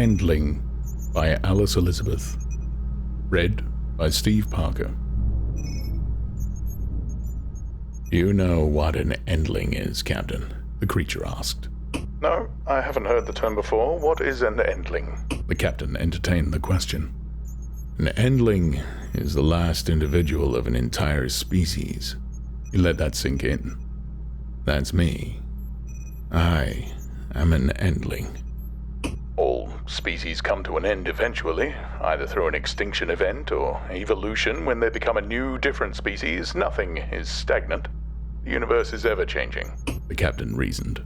Endling by Alice Elizabeth. Read by Steve Parker. You know what an Endling is, Captain? The creature asked. No, I haven't heard the term before. What is an Endling? The captain entertained the question. An Endling is the last individual of an entire species. You let that sink in. That's me. I am an Endling. All species come to an end eventually, either through an extinction event or evolution when they become a new, different species. Nothing is stagnant. The universe is ever-changing, the captain reasoned.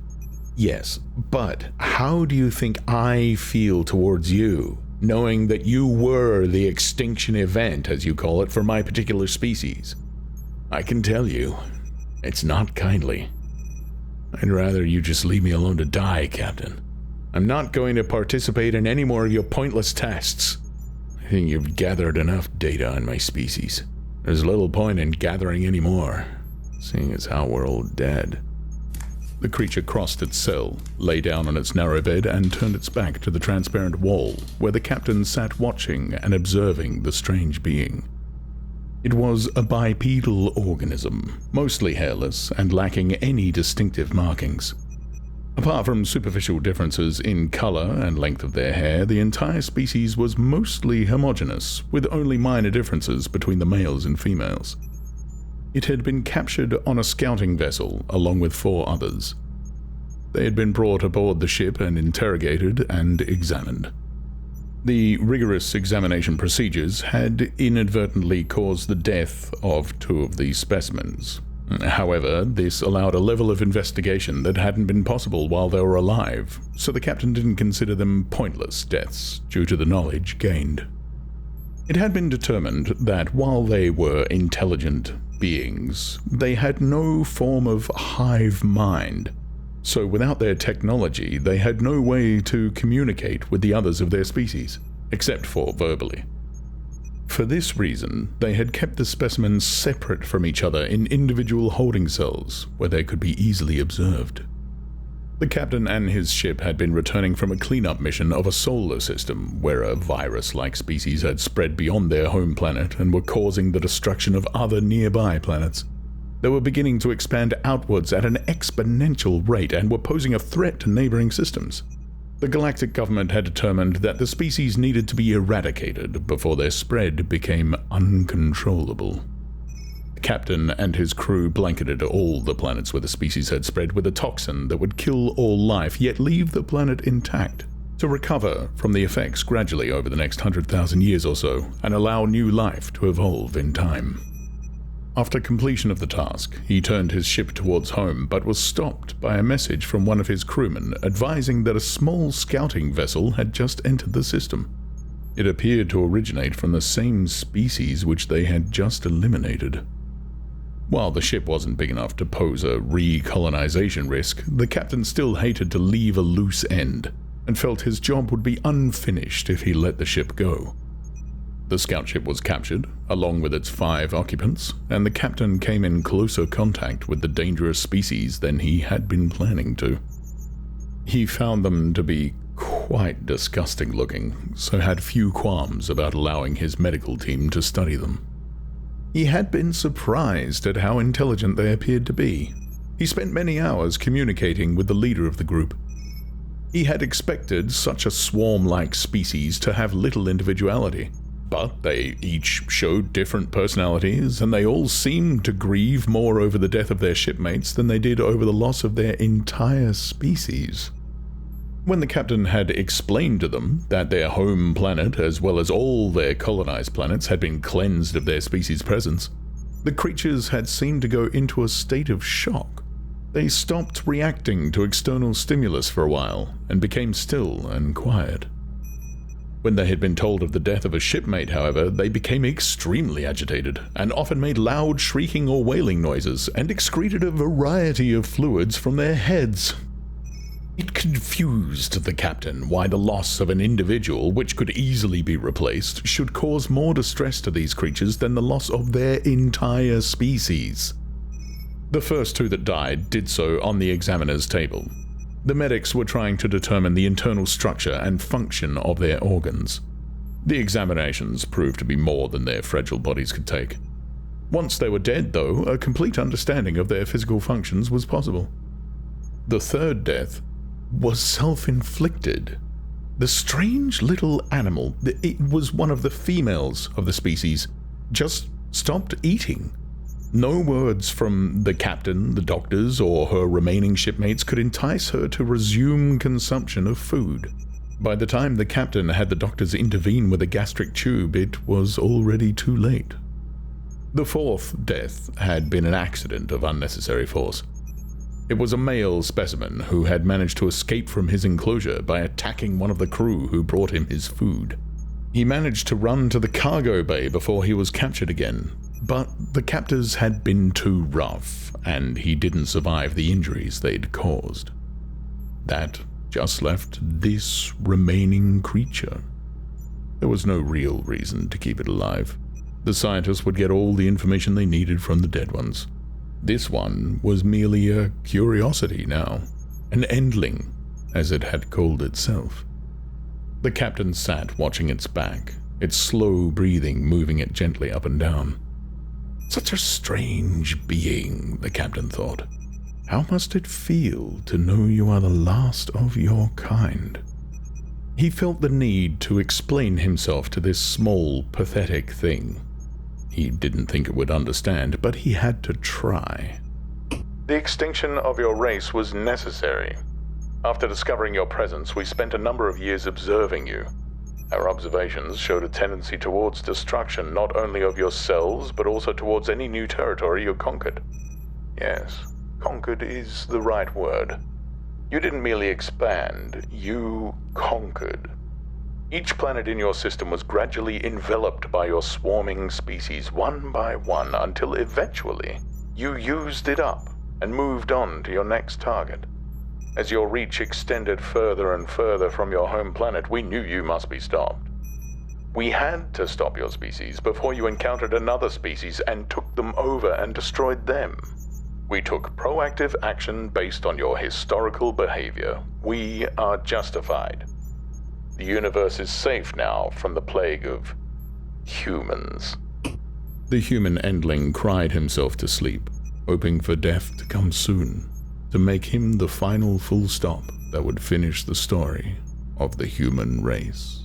Yes, but how do you think I feel towards you, knowing that you were the extinction event, as you call it, for my particular species? I can tell you, it's not kindly. I'd rather you just leave me alone to die, Captain. I'm not going to participate in any more of your pointless tests. I think you've gathered enough data on my species. There's little point in gathering any more, seeing as how we're all dead. The creature crossed its cell, lay down on its narrow bed, and turned its back to the transparent wall, where the captain sat watching and observing the strange being. It was a bipedal organism, mostly hairless and lacking any distinctive markings. Apart from superficial differences in color and length of their hair, the entire species was mostly homogeneous, with only minor differences between the males and females. It had been captured on a scouting vessel along with 4 others. They had been brought aboard the ship and interrogated and examined. The rigorous examination procedures had inadvertently caused the death of 2 of the specimens. However, this allowed a level of investigation that hadn't been possible while they were alive, so the captain didn't consider them pointless deaths due to the knowledge gained. It had been determined that while they were intelligent beings, they had no form of hive mind, so without their technology they had no way to communicate with the others of their species, except for verbally. For this reason, they had kept the specimens separate from each other in individual holding cells where they could be easily observed. The captain and his ship had been returning from a cleanup mission of a solar system where a virus-like species had spread beyond their home planet and were causing the destruction of other nearby planets. They were beginning to expand outwards at an exponential rate and were posing a threat to neighboring systems. The galactic government had determined that the species needed to be eradicated before their spread became uncontrollable. The captain and his crew blanketed all the planets where the species had spread with a toxin that would kill all life, yet leave the planet intact, to recover from the effects gradually over the next 100,000 years or so, and allow new life to evolve in time. After completion of the task, he turned his ship towards home, but was stopped by a message from one of his crewmen advising that a small scouting vessel had just entered the system. It appeared to originate from the same species which they had just eliminated. While the ship wasn't big enough to pose a recolonization risk, the captain still hated to leave a loose end, and felt his job would be unfinished if he let the ship go. The scout ship was captured, along with its 5 occupants, and the captain came in closer contact with the dangerous species than he had been planning to. He found them to be quite disgusting looking, so had few qualms about allowing his medical team to study them. He had been surprised at how intelligent they appeared to be. He spent many hours communicating with the leader of the group. He had expected such a swarm-like species to have little individuality, but they each showed different personalities, and they all seemed to grieve more over the death of their shipmates than they did over the loss of their entire species. When the captain had explained to them that their home planet, as well as all their colonized planets, had been cleansed of their species' presence, the creatures had seemed to go into a state of shock. They stopped reacting to external stimulus for a while, and became still and quiet. When they had been told of the death of a shipmate, however, they became extremely agitated, and often made loud shrieking or wailing noises, and excreted a variety of fluids from their heads. It confused the captain why the loss of an individual, which could easily be replaced, should cause more distress to these creatures than the loss of their entire species. The first 2 that died did so on the examiner's table. The medics were trying to determine the internal structure and function of their organs. The examinations proved to be more than their fragile bodies could take. Once they were dead, though, a complete understanding of their physical functions was possible. The third death was self-inflicted. The strange little animal, it was one of the females of the species, just stopped eating. No words from the captain, the doctors, or her remaining shipmates could entice her to resume consumption of food. By the time the captain had the doctors intervene with a gastric tube, it was already too late. The fourth death had been an accident of unnecessary force. It was a male specimen who had managed to escape from his enclosure by attacking one of the crew who brought him his food. He managed to run to the cargo bay before he was captured again, but the captors had been too rough, and he didn't survive the injuries they'd caused. That just left this remaining creature. There was no real reason to keep it alive. The scientists would get all the information they needed from the dead ones. This one was merely a curiosity now, an Endling, as it had called itself. The captain sat watching its back, its slow breathing moving it gently up and down. Such a strange being, the captain thought. How must it feel to know you are the last of your kind? He felt the need to explain himself to this small, pathetic thing. He didn't think it would understand, but he had to try. The extinction of your race was necessary. After discovering your presence, we spent a number of years observing you. Our observations showed a tendency towards destruction, not only of yourselves, but also towards any new territory you conquered. Yes, conquered is the right word. You didn't merely expand, you conquered. Each planet in your system was gradually enveloped by your swarming species, one by one, until eventually you used it up and moved on to your next target. As your reach extended further and further from your home planet, we knew you must be stopped. We had to stop your species before you encountered another species and took them over and destroyed them. We took proactive action based on your historical behavior. We are justified. The universe is safe now from the plague of humans. The human Endling cried himself to sleep, hoping for death to come soon, to make him the final full stop that would finish the story of the human race.